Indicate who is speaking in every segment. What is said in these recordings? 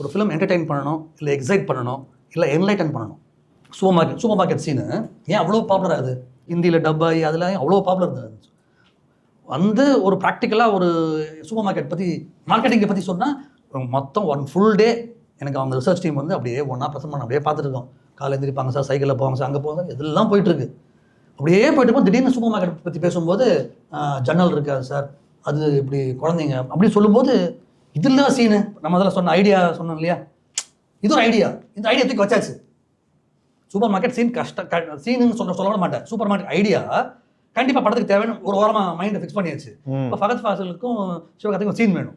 Speaker 1: ஒரு film entertain பண்ணணும், இல்லை எக்ஸைட் பண்ணணும், இல்லை என்லைட்டன் பண்ணணும். சூப்பர் மார்க்கெட் சீனு ஏன் அவ்வளோ பாப்புலர் ஆகுது? ஹிந்தியில் டப் ஆகி அதில் அவ்வளோ பாப்புலர் இருந்தது. வந்து ஒரு ப்ராக்டிக்கலாக ஒரு சூப்பர் மார்க்கெட் பற்றி மார்க்கெட்டிங்கை பற்றி சொன்னால் மொத்தம் ஒன் ஃபுல் டே எனக்கு அவங்க ரிசர்ச் டீம் வந்து அப்படியே ஒன்றா ப்ரெசென்ட் பண்ண அப்படியே பார்த்துருக்கோம். காலை எழுந்திரிப்பாங்க சார், சைக்கிளில் போவாங்க சார், அங்கே போவாங்க, இதெல்லாம் போயிட்டுருக்கு. அப்படியே போயிட்டு திடீர்னு சூப்பர் மார்க்கெட் பற்றி பேசும்போது ஜன்னல் இருக்காது சார், அது இப்படி குழந்தைங்க அப்படி சொல்லும்போது இதில் சீனு நம்ம அதில் சொன்ன ஐடியா சொன்னோம் இல்லையா, இது ஒரு ஐடியா. இந்த ஐடியா தூக்கி வச்சாச்சு. சூப்பர் மார்க்கெட் சீன் சீனுன்னு சொல்ல மாட்டேன். சூப்பர் மார்க்கெட் ஐடியா கண்டிப்பாக படத்துக்கு தேவைன்னு ஒரு ஓரமாக மைண்டை ஃபிக்ஸ் பண்ணியாச்சு. இப்போ ஃபகத் ஃபாசிலுக்கும் சிவகார்த்திக்கும் சீன் வேணும்.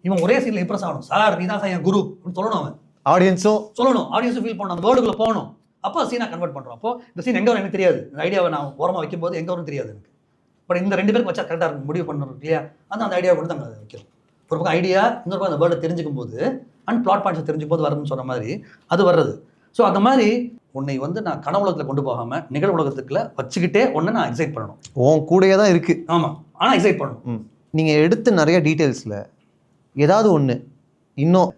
Speaker 1: இவன் ஒரே சீனில் இம்ப்ரெஸ் ஆகணும். சார் நீ தான் சார் என் குரு அப்படின்னு சொல்லணும். அவன் ஆடியன்ஸும் ஃபீல் பண்ணணும், அந்த வேர்டுக்குள்ளே போகணும். அப்போ சீனாக கன்வெர்ட் பண்ணுறோம். அப்போ இந்த சீன் எங்கே வரும் எனக்கு தெரியாது. இந்த ஐடியாவை நான் ஓரமாக வைக்கும்போது எங்கே வரும்னு தெரியாது எனக்கு. பட் இந்த 2 பேருக்கு வச்சா கரெக்டாக இருக்கும், முடிவு பண்ணணும் இல்லையா? அந்த ஐடியாவை கொடுத்து அங்கே வைக்கிறோம். ஒரு பக்கம் ஐடியா, இன்னொரு பக்கம் அந்த வேர்டை தெரிஞ்சுக்கும் போது அண்ட் பிளாட் பாயிண்ட்ஸை தெரிஞ்சுக்கும் போது வரும்னு சொன்ன மாதிரி அது வர்றது. ஸோ அந்த மாதிரி உன்னை வந்து நான் கனவுலகத்தில் கொண்டு போகாமல் நிகழ் உலகத்துக்குள்ள வச்சுக்கிட்டே ஒன்று நான் எக்ஸைட் பண்ணணும். உன் கூடயே தான் இருக்குது. ஆமாம், ஆனால் எக்ஸைட் பண்ணணும்.
Speaker 2: நீங்கள் எடுத்து நிறைய டீட்டெயில்ஸில் ஏதாவது ஒன்று இன்னும்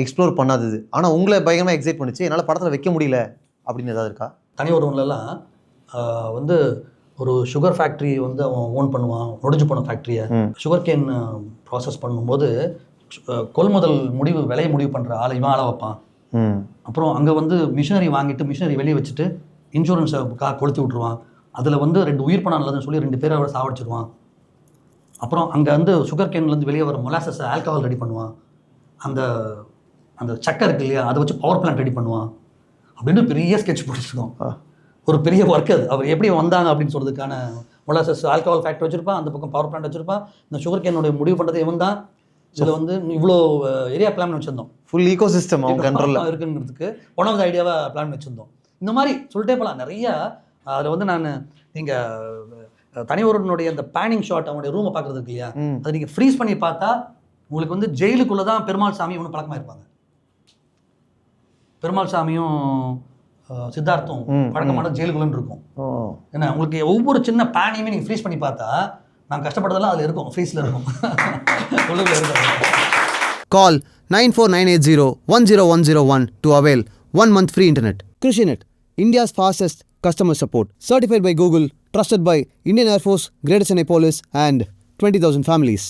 Speaker 2: எக்ஸ்ப்ளோர் பண்ணாதது ஆனால் உங்களை பயங்கரமாக எக்ஸைட் பண்ணிச்சு, என்னால் படத்தில் வைக்க முடியல அப்படின்னு ஏதாவது இருக்கா?
Speaker 1: தனி ஒருவன்லாம் வந்து ஒரு சுகர் ஃபேக்ட்ரி வந்து அவன் ஓன் பண்ணுவான், நொடிஞ்சு போன ஃபேக்ட்ரியை. சுகர் கேன் ப்ராசஸ் பண்ணும்போது கொள்முதல் விலையை முடிவு பண்ணுற ஆளை இவன் ஆள வைப்பான். அப்புறம் அங்கே வந்து மிஷினரி வாங்கிட்டு மிஷினரி வெளியே வச்சுட்டு இன்சூரன்ஸை கொளுத்தி விட்ருவான். அதில் வந்து 2 உயிர் பணம் நல்லதுன்னு சொல்லி 2 பேரை அவரை சாவடிச்சிருவான். அப்புறம் அங்கே வந்து சுகர் கேன்லேருந்து வெளியே வர மொலாசஸ் ஆல்கஹால் ரெடி பண்ணுவான். அந்த அந்த சக்கை இருக்கு இல்லையா, அதை வச்சு பவர் பிளான்ட் ரெடி பண்ணுவான். அப்படின்னு பெரிய ஸ்கெட்ச் போட்டுருக்கோம். ஒரு பெரிய ஒர்க் அது. அவர் எப்படி வந்தாங்க அப்படின்னு சொல்கிறதுக்கான மொலாசஸ் ஆல்கஹால் ஃபேக்ட்ரி வச்சுருப்பான், அந்த பக்கம் பவர் பிளான்ட் வச்சுருப்பான். இந்த சுகர் கேனுடைய முடிவு பண்ணுறது இவன் தான். இதில் வந்து இவ்வளோ ஏரியா பிளான் வச்சுருந்தோம்.
Speaker 2: ஃபுல் ஈகோ சிஸ்டம் அவங்க கண்ட்ரோலில்
Speaker 1: இருக்குங்கிறதுக்கு ஒன் ஆஃப் த ஐடியாவாக பிளான் வச்சுருந்தோம். இந்த மாதிரி சொல்லிட்டே போகலாம் நிறையா. அதில் வந்து நான் நீங்கள் தனி ஒருவனுடைய அந்த பேனிங் ஷாட் அவனுடைய ரூமை பார்க்குறது இருக்கு இல்லையா, அதை நீங்கள் ஃப்ரீஸ் பண்ணி பார்த்தா உங்களுக்கு வந்து ஜெயிலுக்குள்ளே தான் பெருமாள் சாமி ஒன்று பழக்கமாக இருப்பாங்க. பெருமாள் சாமியும் சித்தார்த்தும் பழக்கமான ஜெயிலுக்குள்ளன்னு இருக்கும். ஏன்னா உங்களுக்கு ஒவ்வொரு சின்ன பேனையுமே நீங்கள் ஃப்ரீஸ் பண்ணி பார்த்தா நான் கஷ்டப்பட்டதெல்லாம் அதில் இருக்கும், ஃப்ரீஸில் இருக்கும்.
Speaker 3: Call 9498010101 to avail 1 month free internet. KrishiNet, India's fastest customer support. Certified by Google, trusted by Indian Air Force, Greater Chennai Police and 20,000 families.